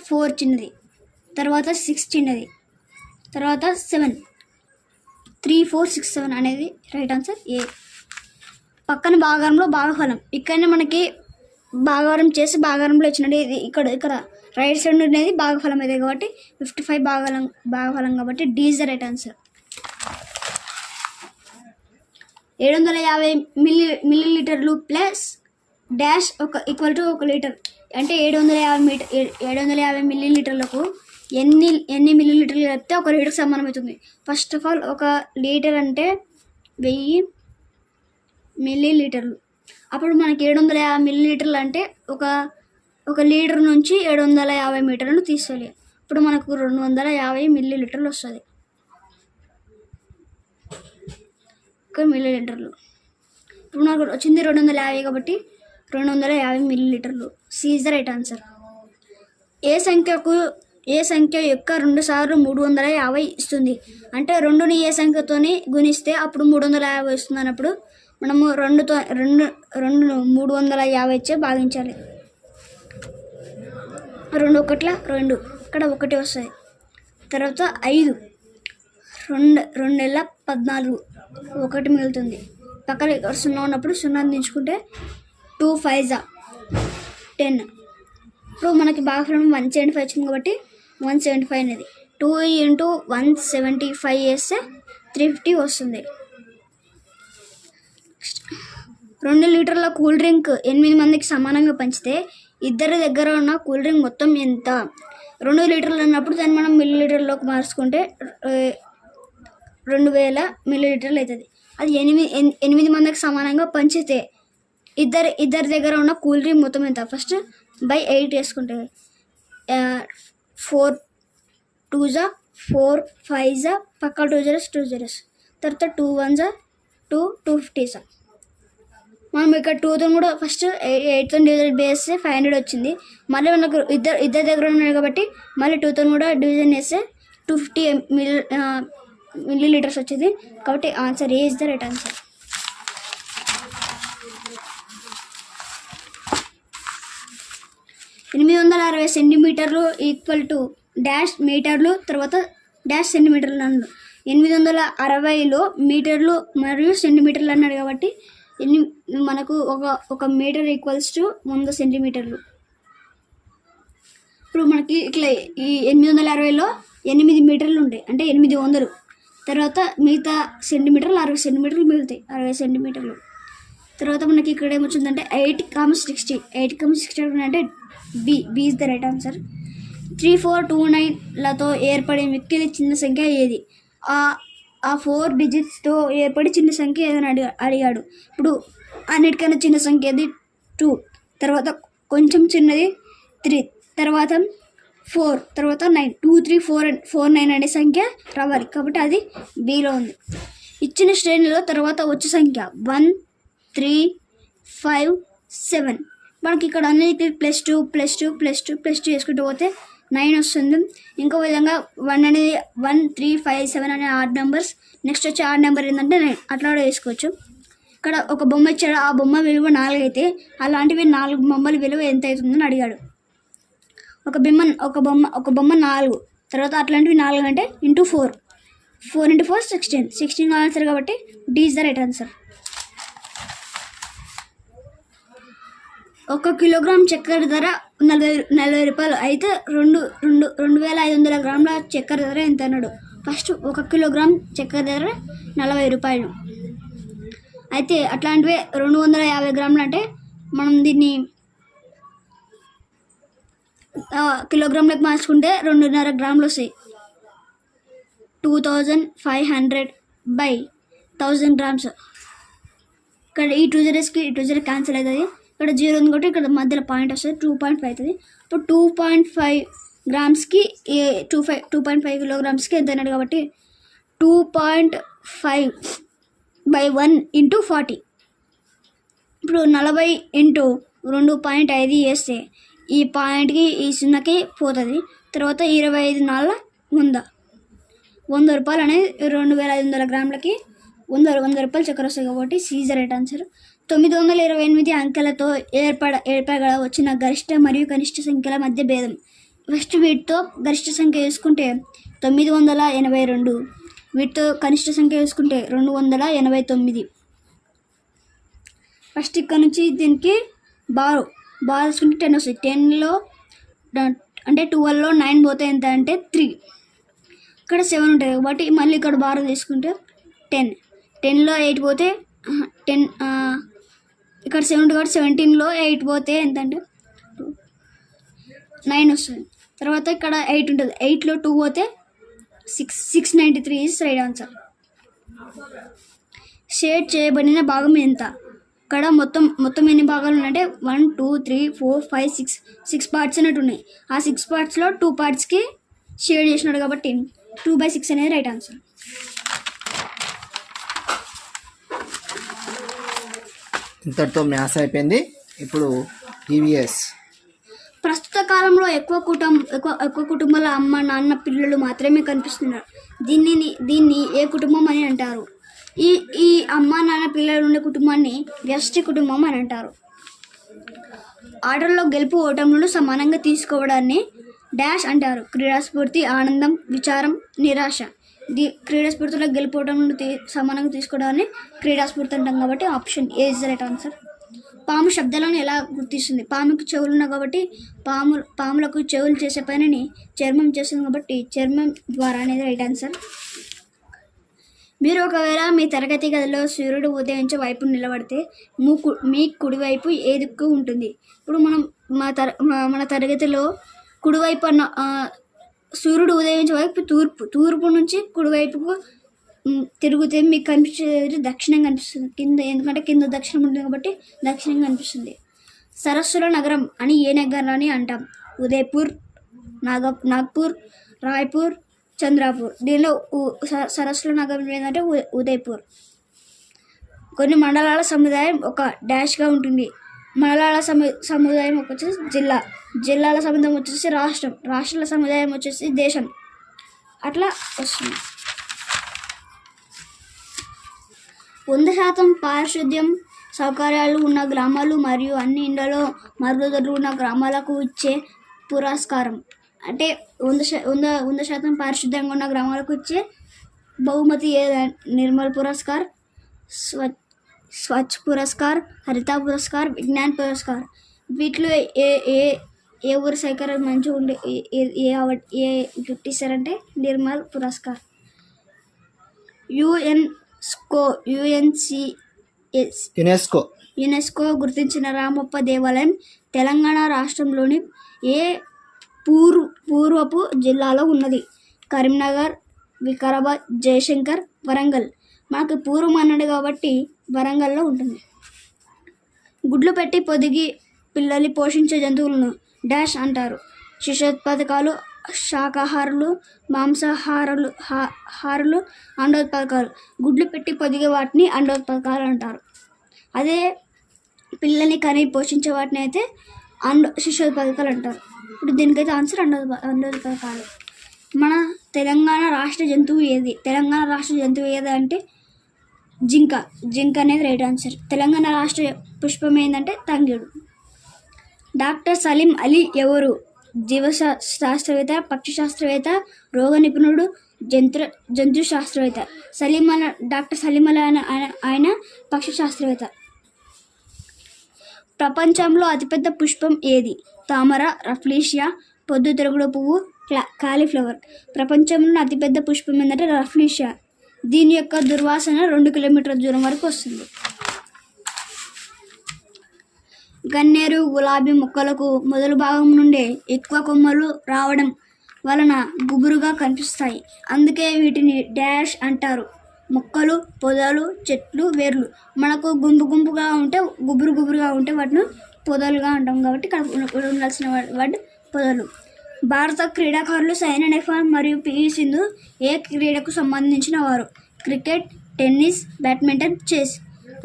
4 చిన్నది, తర్వాత 6 చిన్నది, తర్వాత 7. 3 4 6 7 అనేది రైట్ ఆన్సర్ ఏ. పక్కన భాగారంలో భాగఫలం. ఇక్కడనే మనకి భాగారం చేసి భాగారంలో ఇచ్చినది ఇది ఇక్కడ రైట్ సైడ్ ఉండేది భాగఫలం అయితే కాబట్టి 55 భాగఫలం కాబట్టి D is the right answer. 750 మిల్లీలీటర్లు plus dash equal to 1 litre అంటే 750 మిల్లీలీటర్లకు ఎన్ని మిల్లీలీటర్లు చెప్తే 1 లీటర్కి సమానం అవుతుంది. ఫస్ట్ ఆఫ్ ఆల్ 1 లీటర్ అంటే 1000 మిల్లీలీటర్లు. అప్పుడు మనకి 750 మిల్లీలీటర్లు అంటే ఒక లీటర్ నుంచి 750 మీటర్లను తీసేయాలి. ఇప్పుడు మనకు 250 మిల్లీలీటర్లు వస్తుంది. ఒక మిల్లీలీటర్లు ఇప్పుడు నాకు వచ్చింది 250 కాబట్టి 250 మిల్లీలీటర్లు. C is the right answer. ఏ సంఖ్య యొక్క 2 సార్లు 350 ఇస్తుంది అంటే 2ని ఏ సంఖ్యతోని గుణిస్తే అప్పుడు 350 వస్తుంది అన్నప్పుడు మనము 2తో 350 ఇచ్చే భాగించాలి. 2 ఒకట్ల 2 ఇక్కడ 1 వస్తుంది. తర్వాత 5 2 14 1 మిగులుతుంది. పక్కన 0 ఉన్నప్పుడు 0 దించుకుంటే 2 5 10. ఇప్పుడు మనకి భాగఫలం 175 వచ్చింది కాబట్టి 175 అనేది 2 × 175 వేస్తే 350 వస్తుంది. 2 లీటర్ల కూల్ డ్రింక్ 8 మందికి సమానంగా పంచితే ఇద్దరి దగ్గర ఉన్న కూల్ డ్రింక్ మొత్తం ఎంత? 2 లీటర్లు అన్నప్పుడు దాన్ని మనం మిల్లీలీటర్లోకి మార్చుకుంటే 2000 మిల్లీలీటర్లు అవుతుంది. అది 8 మందికి సమానంగా పంచితే ఇద్దరి దగ్గర ఉన్న కూల్ డ్రింక్ మొత్తం ఎంత? ఫస్ట్ బై 8 వేసుకుంటే 4 2 4 5 పక్క 2 zeros 2 zeros తర్వాత 2 1 2 250. మనం ఇక్కడ 2తో కూడా ఫస్ట్ 8తో డివిజన్ వేస్తే 500 వచ్చింది. మళ్ళీ మనకు ఇద్దరి దగ్గర ఉన్నాయి కాబట్టి మళ్ళీ 2తో కూడా డివిజన్ వేస్తే 250 మిల్లీలీటర్స్ వచ్చింది. కాబట్టి answer A is the right answer. $860 సెంటీమీటర్లు ఈక్వల్ టు డాష్ మీటర్లు తర్వాత డాష్ సెంటీమీటర్లు అన్నాడు. 860లో మీటర్లు మరియు సెంటీమీటర్లు అన్నాడు కాబట్టి మనకు ఒక మీటర్ ఈక్వల్స్ టు 100 సెంటీమీటర్లు. ఇప్పుడు మనకి ఇట్లా ఈ 860లో 8 మీటర్లు ఉంటాయి అంటే 800. తర్వాత మిగతా సెంటీమీటర్లు 60 సెంటీమీటర్లు మిగులుతాయి, 60 సెంటీమీటర్లు. తర్వాత మనకి ఇక్కడ ఏమొచ్చిందంటే 8,60 అంటే B is the right answer. 3429లతో ఏర్పడే మిక్కిలి చిన్న సంఖ్య ఏది? ఆ 4 డిజిట్స్తో ఏర్పడి చిన్న సంఖ్య ఏదని అడిగాడు. ఇప్పుడు అన్నిటికన్నా చిన్న సంఖ్య అది 2, తర్వాత కొంచెం చిన్నది 3, తర్వాత 4, తర్వాత 9. 2 3 4 9 అనే సంఖ్య రావాలి కాబట్టి అది బిలో ఉంది. ఇచ్చిన శ్రేణిలో తర్వాత వచ్చే సంఖ్య 1 3 5 7. మనకి ఇక్కడ అన్నిటి +2 +2 +2 +2 చేసుకుంటూ పోతే 9 వస్తుంది. ఇంకో విధంగా 1 అనేది 1 3 5 7 అనే ఆడ్ నెంబర్స్. నెక్స్ట్ వచ్చే ఆడ్ నెంబర్ ఏంటంటే 9. అట్లా కూడా వేసుకోవచ్చు. ఇక్కడ ఒక బొమ్మ ఇచ్చాడు, ఆ బొమ్మ విలువ 4 అయితే అలాంటివి 4 బొమ్మల విలువ ఎంత అవుతుందని అడిగాడు. ఒక బొమ్మ 4, తర్వాత అట్లాంటివి 4 అంటే ఇంటూ 4 × 4 16 ఆన్సర్ కాబట్టి D is the right answer. 1 kilogram చక్కెర ధర 40 రూపాయలు అయితే 2500 గ్రాముల చక్కెర ధర ఎంత అన్నాడు. ఫస్ట్ 1 కిలోగ్రామ్ చక్కెర ధర 40 రూపాయలు అయితే అట్లాంటివే 250 గ్రాములు అంటే మనం దీన్ని కిలోగ్రామ్లకు మార్చుకుంటే 2.5 గ్రాములు వస్తాయి. 2500/1000 గ్రామ్స్. ఇక్కడ ఈ 2 zeros క్యాన్సిల్ అవుతుంది. ఇక్కడ 0 ఉంది కాబట్టి ఇక్కడ మధ్యలో పాయింట్ వస్తుంది, 2.5 అవుతుంది. ఇప్పుడు 2.5 గ్రామ్స్కి 2.5 కిలోగ్రామ్స్కి ఎంత అన్నాడు కాబట్టి 2.5/1 × 40. ఇప్పుడు 40 × 2.5 వేస్తే ఈ పాయింట్కి ఈ 0కి పోతుంది. తర్వాత 25 4 100 రూపాయలు అనేది 2500 గ్రాములకి 100 రూపాయలు చక్కెర వస్తుంది కాబట్టి C is the right answer. 928 అంకెలతో ఏర్పడగల వచ్చిన గరిష్ట మరియు కనిష్ట సంఖ్యల మధ్య భేదం. ఫస్ట్ వీటితో గరిష్ట సంఖ్య వేసుకుంటే 982, వీటితో కనిష్ట సంఖ్య వేసుకుంటే 289. ఫస్ట్ ఇక్కడ నుంచి దీనికి బార్ వేసుకుంటే 10 వస్తుంది. 10లో అంటే 12లో 9 పోతే ఎంత అంటే 3. ఇక్కడ 7 ఉంటుంది కాబట్టి మళ్ళీ ఇక్కడ బార్ తీసుకుంటే 10లో 8 పోతే 10. ఇక్కడ 7 ఉంటుంది కాబట్టి 17లో 8 పోతే ఎంత అంటే 9 వస్తుంది. తర్వాత ఇక్కడ 8 ఉంటుంది, 8లో 2 పోతే 693 ఇస్ రైట్ ఆన్సర్. షేడ్ చేయబడిన భాగం ఎంత? ఇక్కడ మొత్తం ఎన్ని భాగాలు ఉన్నాయంటే 1 2 3 4 5 6 పార్ట్స్ అన్నట్టు ఉన్నాయి. ఆ 6 పార్ట్స్లో 2 పార్ట్స్కి షేర్ చేసినాడు కాబట్టి 2/6 అనేది రైట్ ఆన్సర్. ఇంతటితో మ్యాథ్స్ అయిపోయింది. ఇప్పుడు ఈవీఎస్. ప్రస్తుత కాలంలో ఎక్కువ కుటుంబాల అమ్మ నాన్న పిల్లలు మాత్రమే కనిపిస్తున్నారు. దీన్ని ఏ కుటుంబం అని అంటారు? ఈ అమ్మ నాన్న పిల్లలు ఉండే కుటుంబాన్ని వ్యష్టి కుటుంబం అని అంటారు. ఆటల్లో గెలుపు ఓటములను సమానంగా తీసుకోవడాన్ని డాష్ అంటారు. క్రీడాస్ఫూర్తి, ఆనందం, విచారం, నిరాశ. క్రీడాస్ఫూర్తిలో గెలుపు ఓటములను సమానంగా తీసుకోవడాన్ని క్రీడాస్ఫూర్తి అంటాం కాబట్టి option A is the right answer. పాము శబ్దాలను ఎలా గుర్తిస్తుంది? పాముకి చెవులు ఉన్నాయి కాబట్టి పాములకు చెవులు చేసే పనిని చర్మం చేస్తుంది కాబట్టి చర్మం ద్వారా అనేది రైట్ ఆన్సర్. మీరు ఒకవేళ మీ తరగతి గదిలో సూర్యుడు ఉదయించే వైపు నిలబడితే మీ కుడివైపు ఏ దిక్కు ఉంటుంది? ఇప్పుడు మనం మన తరగతిలో కుడివైపు సూర్యుడు ఉదయించే వైపు తూర్పు నుంచి కుడివైపుకు తిరిగితే మీకు కనిపించేది దక్షిణం కనిపిస్తుంది. ఎందుకంటే కింద దక్షిణం ఉంటుంది కాబట్టి దక్షిణం కనిపిస్తుంది. సరస్సుల నగరం అని ఏ నగరాన్ని అంటాం? ఉదయపూర్, నాగ్పూర్, రాయ్పూర్, చంద్రాపూర్. దీనిలో సరస్సుల నగరం ఏంటంటే ఉదయపూర్. కొన్ని మండలాల సముదాయం ఒక డాష్గా ఉంటుంది. మండలాల సముదాయం వచ్చేసి జిల్లా, జిల్లాల సముదాయం వచ్చేసి రాష్ట్రం, రాష్ట్రాల సముదాయం వచ్చేసి దేశం. అట్లా వస్తుంది. 100% పారిశుద్ధ్యం సౌకర్యాలు ఉన్న గ్రామాలు మరియు అన్ని ఇళ్లలో మరుగుదొడ్లు ఉన్న గ్రామాలకు ఇచ్చే పురస్కారం అంటే 100% పారిశుద్ధ్యంగా ఉన్న గ్రామాలకు ఇచ్చే బహుమతి నిర్మల్ పురస్కార్, స్వచ్ఛ పురస్కార్, హరిత పురస్కార్, విజ్ఞాన్ పురస్కార్. వీటిలో ఏ ఊరి సౌకర్యం మంచిగా ఉండే ఏ గిఫ్ట్ ఇస్తారంటే నిర్మల్ పురస్కార్. యునెస్కో గుర్తించిన రామప్ప దేవాలయం తెలంగాణ రాష్ట్రంలోని ఏ పూర్వపు జిల్లాలో ఉన్నది? కరీంనగర్, వికారాబాద్, జయశంకర్, వరంగల్. మనకు పూర్వం అన్నాడు కాబట్టి వరంగల్లో ఉంటుంది. గుడ్లు పెట్టి పొదిగి పిల్లల్ని పోషించే జంతువులను డాష్ అంటారు. శిశోత్పాదకాలు, శాకాహారులు, మాంసాహారులు, అండోత్పాదకాలు. గుడ్లు పెట్టి పొదిగే వాటిని అండోత్పాదకాలు అంటారు. అదే పిల్లల్ని కని పోషించే వాటిని అయితే శిశోత్పాదకాలు అంటారు. ఇప్పుడు దీనికైతే ఆన్సర్ అండోత్పాదకాలు. మన తెలంగాణ రాష్ట్ర జంతువు ఏది? తెలంగాణ రాష్ట్ర జంతువు ఏది అంటే జింక అనేది రైట్ ఆన్సర్. తెలంగాణ రాష్ట్ర పుష్పం ఏంటంటే తంగేడు. డాక్టర్ సలీం అలీ ఎవరు? జీవశాస్త్రవేత్త, పక్షి శాస్త్రవేత్త, రోగ నిపుణుడు, జంతు శాస్త్రవేత్త. డాక్టర్ సలీం అలీ ఆయన పక్షి శాస్త్రవేత్త. ప్రపంచంలో అతిపెద్ద పుష్పం ఏది? తామర, రఫ్లీషియా, పొద్దుతిరుగుడు పువ్వు, కాలీఫ్లవర్. ప్రపంచంలో అతిపెద్ద పుష్పం ఏంటంటే రఫ్లీషియా. దీని యొక్క దుర్వాసన 2 కిలోమీటర్ల దూరం వరకు వస్తుంది. గన్నేరు, గులాబీ మొక్కలకు మొదలు భాగం నుండే ఎక్కువ కొమ్మలు రావడం వలన గుబురుగా కనిపిస్తాయి. అందుకే వీటిని డాష్ అంటారు. మొక్కలు, పొదలు, చెట్లు, వేర్లు. మనకు గుంపుగా ఉంటే గుబురుగా ఉంటే వాటిని పొదలుగా అంటాం కాబట్టి ఇక్కడ ఉండాల్సిన వర్డ్ పొదలు. భారత క్రీడాకారులు సైనా నెహ్వాల్ మరియు పివి సింధు ఏ క్రీడకు సంబంధించిన వారు? Cricket, tennis, badminton, chess.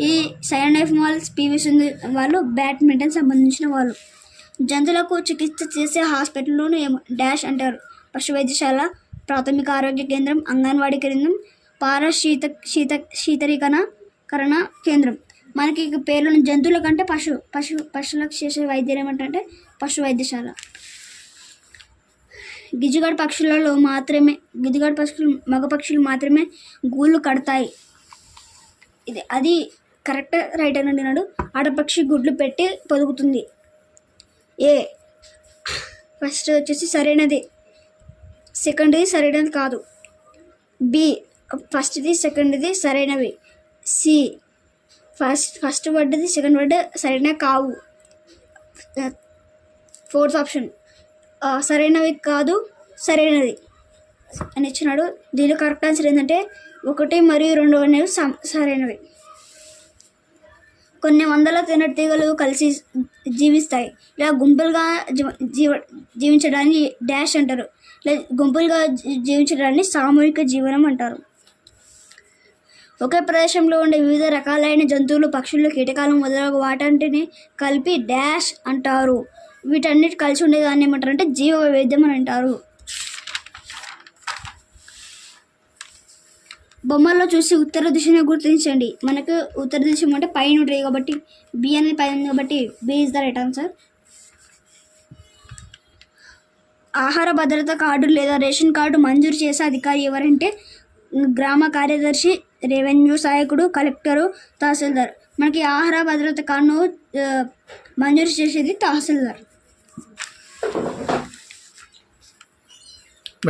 ఈ సైనా నెహ్వాల్, పివి సింధు వాళ్ళు బ్యాడ్మింటన్ సంబంధించిన వాళ్ళు. జంతువులకు చికిత్స చేసే హాస్పిటల్లోనూ డాష్ అంటారు. పశు వైద్యశాల, ప్రాథమిక ఆరోగ్య కేంద్రం, అంగన్వాడీ కేంద్రం, శీతలీకరణ కేంద్రం. మనకి పేర్లోని జంతువుల కంటే పశువులకు చేసే వైద్యం ఏమంటే పశు వైద్యశాల. గిజిగడ్ పక్షులు మగ పక్షులు మాత్రమే గూళ్ళు కడతాయి. అది కరెక్ట్ రైట్ అని అంటున్నాడు. ఆడపక్షి గుడ్లు పెట్టి పొదుగుతుంది. ఏ ఫస్ట్ వచ్చేసి సరైనది, సెకండ్ది సరైనది కాదు. బి ఫస్ట్ది సెకండ్ది సరైనవి. సి ఫస్ట్ వర్డ్ది సెకండ్ వర్డ్ సరైనవి కావు. ఫోర్త్ ఆప్షన్ సరైనవి కాదు సరైనది అని ఇచ్చినాడు. దీనిలో కరెక్ట్ ఆన్సర్ ఏంటంటే 1 మరియు 2 అనేవి సరైనవి. కొన్ని వందల తేనెటీగలు కలిసి జీవిస్తాయి. ఇలా గుంపులుగా జీవించడాన్ని డాష్ అంటారు. లేదా గుంపులుగా జీవించడాన్ని సామూహిక జీవనం అంటారు. ఒకే ప్రదేశంలో ఉండే వివిధ రకాలైన జంతువులు, పక్షులు, కీటకాలు మొదలగు వాటంటిని కలిపి డాష్ అంటారు. వీటన్నిటి కలిసి ఉండేదాన్ని ఏమంటారు అంటే జీవ వైవిధ్యం అని అంటారు. బొమ్మల్లో చూసి ఉత్తర దిశను గుర్తించండి. మనకు ఉత్తర దిశ అంటే పైన ఉంటుంది కాబట్టి బి అనేది పైన ఉంది కాబట్టి B is the right answer. ఆహార భద్రత కార్డు లేదా రేషన్ కార్డు మంజూరు చేసే అధికారి ఎవరంటే గ్రామ కార్యదర్శి, రెవెన్యూ సహాయకుడు, కలెక్టరు, తహసీల్దార్. మనకి ఆహార భద్రత కార్డును మంజూరు చేసేది తహసీల్దార్.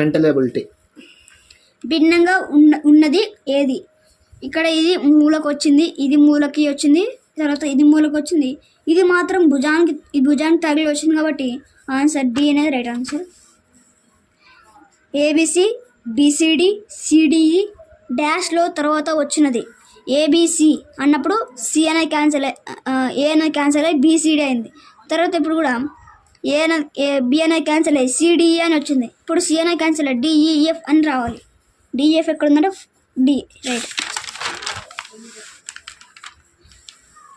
మెంటల్ ఎబిలిటీ భిన్నంగా ఉన్నది ఏది? ఇక్కడ ఇది మూలకు వచ్చింది, ఇది మూలకి వచ్చింది, తర్వాత ఇది మూలకు వచ్చింది, ఇది మాత్రం భుజానికి తగిలి వచ్చింది కాబట్టి ఆన్సర్ డి అనేది right answer. A B C, B C D, C D E డాష్లో తర్వాత వచ్చినది. ఏబిసి అన్నప్పుడు సి అనేది ఏ అనేది క్యాన్సిల్ అయ్యి బిసిడి అయింది. తర్వాత ఇప్పుడు కూడా బి అనేది క్యాన్సిల్ అయ్యి సిడిఈ అని వచ్చింది. ఇప్పుడు సి అనేది క్యాన్సిల్ అయ్యి డిఈఎఫ్ అని రావాలి. డిఎఫ్ ఎక్కడ ఉందంటే డి రైట్.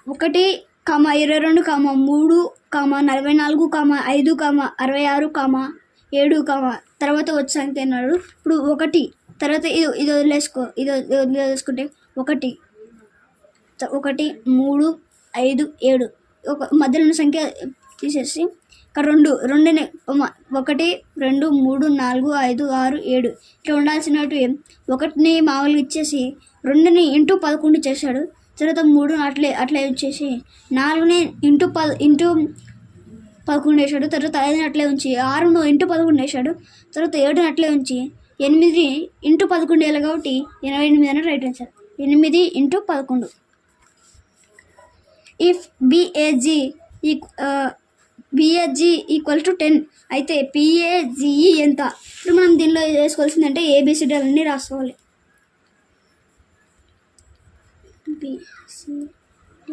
1, 22, 3, 44, 5, 66, 7, తర్వాత వచ్చే సంఖ్య అన్నాడు. ఇప్పుడు 1 తర్వాత ఇది వదిలేసుకో, ఇది వదిలేసుకుంటే 1, 3, 5, 7 ఒక మధ్యలో ఉన్న సంఖ్య తీసేసి ఇక్కడ 2, 1, 2, 3, 4, 5, 6, 7 ఇట్లా ఉండాల్సినట్టు 1ని మామూలుగా ఇచ్చేసి 2ని ఇంటూ 11 చేశాడు. తర్వాత 3 అట్లే వచ్చేసి 4ని ఇంటూ 11 వేసాడు. తర్వాత 5ని అట్లే ఉంచి 6ను ఇంటూ 11 వేసాడు. తర్వాత 7ని అట్లే ఉంచి 8ని ఇంటూ 11 వేయాలి కాబట్టి 88 అని right answer. 8 into 11. If BAG equal to 10 అయితే PAGE ఎంత? ఇప్పుడు మనం దీనిలో వేసుకోవాల్సిందంటే ABCD అన్నీ రాసుకోవాలి. BCD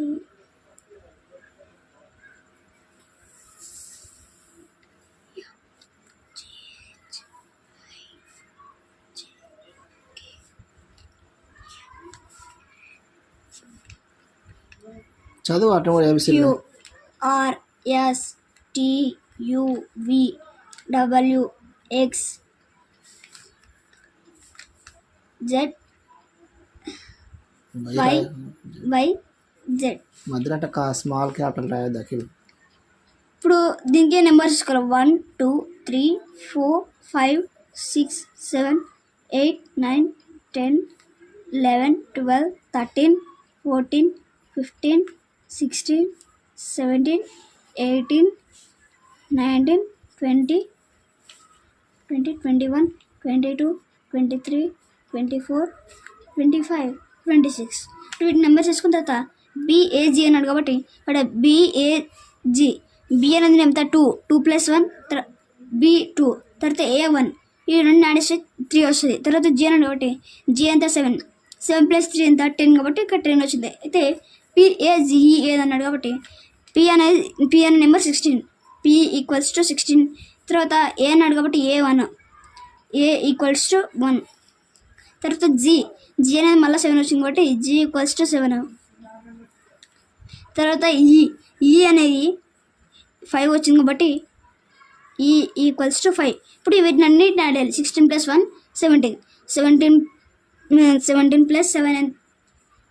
చదువు అటు ఏబిసిడి. QRSTUVWXZYYZ మధ్యలో అంటే స్మాల్ క్యాపిటల్ రాయొద్దు అఖిల్. ఇప్పుడు దీనికి నెంబర్స్ తీసుకోవాలి. 1 2 3 4 5 6 7 8 9 10 11 12 13 14 15 16 17 18 19 20 21 22 23 24 25 26. వీటి నెంబర్స్ వేసుకున్న తర్వాత BAG అన్నాడు కాబట్టి ఇక్కడ BAG బి అనేది ఎంత 2 + 1 B2 తర్వాత A1 ఈ 2 ఆడిస్తే 3 వస్తుంది. తర్వాత G అన్నాడు కాబట్టి G ఎంత 7 + 3 ఎంత 10 కాబట్టి ఇక్కడ 10 వచ్చింది. అయితే PAGE ఏదన్నాడు కాబట్టి P అనే నెంబర్ 16 P = 16. తర్వాత A అన్నాడు కాబట్టి A1 A = 1. తర్వాత G అనేది మళ్ళీ 7 వచ్చింది కాబట్టి G = 7. తర్వాత E అనేది 5 వచ్చింది కాబట్టి E = 5. ఇప్పుడు వీటిని అన్నిటిని యాడ్ చేయాలి. 16 + 1 17 17 + 7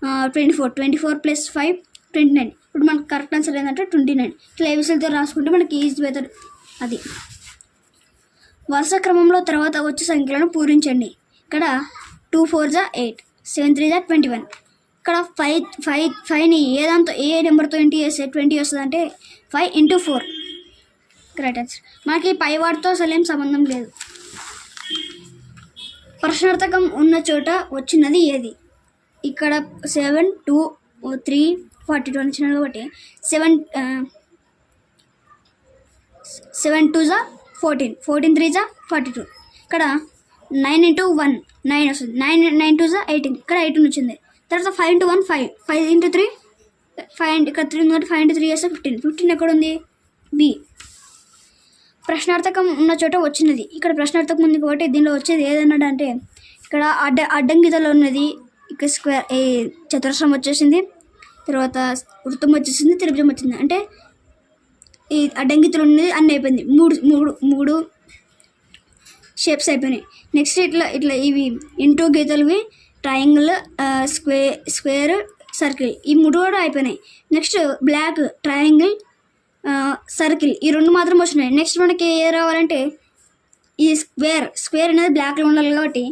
24 24 + 5 29. ఇప్పుడు మనకు కరెక్ట్ ఆన్సర్ ఏంటంటే 29. ఇట్లా ఏబిసిడితో రాసుకుంటే మనకి ఈజీ మెథడ్ అది. వరుస క్రమంలో తర్వాత వచ్చే సంఖ్యలను పూరించండి. ఇక్కడ 2 4 = 8 7 3 = 21. ఇక్కడ 5ని ఏ నెంబర్తో ఇంటూ చేస్తే 20 వస్తుంది అంటే 5 × 4 రైట్ ఆన్సర్. మనకి పై వాటితో అసలు ఏం సంబంధం లేదు. ప్రశ్నార్థకం ఉన్న చోట వచ్చినది ఏది? ఇక్కడ 7 2 3 42 వచ్చినాడు కాబట్టి 7 2 = 14 14 3 = 42. ఇక్కడ 9 × 1 9 వస్తుంది. 9 2 = 18 ఇక్కడ 18 వచ్చింది. తర్వాత 5 × 1 5 5 × 3 5 ఇక్కడ 3 ఉంది కాబట్టి 5 × 3 చేస్తే 15 ఎక్కడ ఉంది బి. ప్రశ్నార్థకం ఉన్న చోట వచ్చినది. ఇక్కడ ప్రశ్నార్థకం ఉంది కాబట్టి దీనిలో వచ్చేది ఏదన్నాడు అంటే ఇక్కడ అడ్డం గీతలో ఉన్నది. ఇక్కడ స్క్వేర్ చతురస్రం వచ్చేసింది, తర్వాత వృత్తం వచ్చేసింది, త్రిభుజం వచ్చింది. అంటే ఈ అడ్డం గీతలు ఉన్నది అన్నీ అయిపోయింది. మూడు షేప్స్ అయిపోయినాయి. నెక్స్ట్ ఇట్లా ఇవి ఇంటూ గీతలువి ట్రయాంగిల్, స్క్వేర్, సర్కిల్ ఈ 3 కూడా అయిపోయినాయి. నెక్స్ట్ బ్లాక్, ట్రయాంగిల్, సర్కిల్ ఈ 2 మాత్రం వచ్చినాయి. నెక్స్ట్ మనకి ఏ రావాలంటే ఈ స్క్వేర్ అనేది బ్లాక్లో ఉండాలి కాబట్టి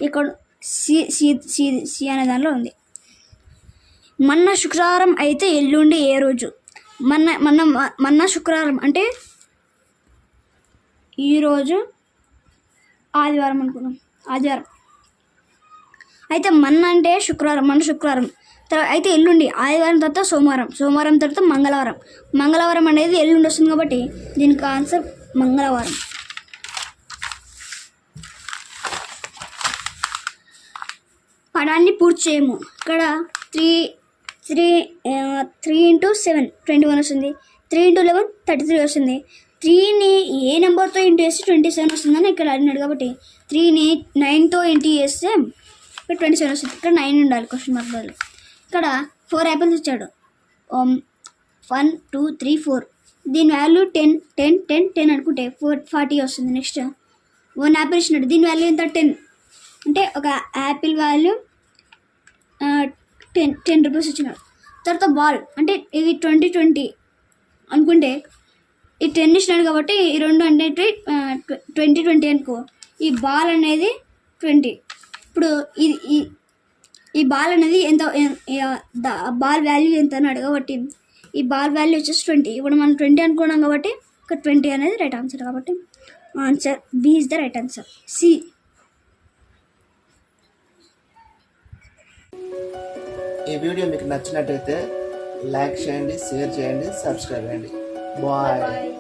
ఇక్కడ సి అనే దానిలో ఉంది. మొన్న శుక్రవారం అయితే ఎల్లుండి ఏ రోజు? మొన్న శుక్రవారం అంటే ఈరోజు ఆదివారం అనుకున్నాం. ఆదివారం అయితే మొన్న అంటే శుక్రవారం, మొన్న శుక్రవారం. తర్వాత అయితే ఎల్లుండి ఆదివారం తర్వాత సోమవారం తర్వాత మంగళవారం అనేది ఎల్లుండి వస్తుంది కాబట్టి దీనికి ఆన్సర్ మంగళవారం. పదాన్ని పూర్తి చేయము. ఇక్కడ 3 × 7 21 వస్తుంది. 3 × 11 33 వస్తుంది. 3ని ఏ నెంబర్తో ఇంటూ చేస్తే 27 వస్తుందని ఇక్కడ అడిగినాడు కాబట్టి 3ని 9తో ఇంటూ చేస్తే ఇక్కడ 27 వస్తుంది. ఇక్కడ 9 ఉండాలి క్వశ్చన్ మార్క్ బదులు. ఇక్కడ 4 యాపిల్స్ ఇచ్చాడు. 1 2 3 4. దీని వాల్యూ 10 అనుకుంటే 40 వస్తుంది. నెక్స్ట్ 1 యాపిల్ ఇచ్చినాడు. దీని వాల్యూ ఎంత 10 అంటే ఒక యాపిల్ వాల్యూ 10 రూపీస్ ఇచ్చినాడు. తర్వాత బాల్ అంటే ఇది 20 అనుకుంటే ఈ 10 ఇచ్చినాడు కాబట్టి ఈ 2 అంటే 20 అనుకో. ఈ బాల్ అనేది 20. ఇప్పుడు ఈ బాల్ అనేది ఎంత, బాల్ వాల్యూ ఎంత అన్నాడు కాబట్టి ఈ బాల్ వాల్యూ వచ్చేసి 20. ఇప్పుడు మనం 20 అనుకున్నాం కాబట్టి ఇక్కడ 20 అనేది రైట్ ఆన్సర్. కాబట్టి answer B is the right answer. C. ఈ వీడియో మీకు నచ్చినట్టయితే లైక్ చేయండి, షేర్ చేయండి, సబ్స్క్రైబ్ చేయండి. బాయ్.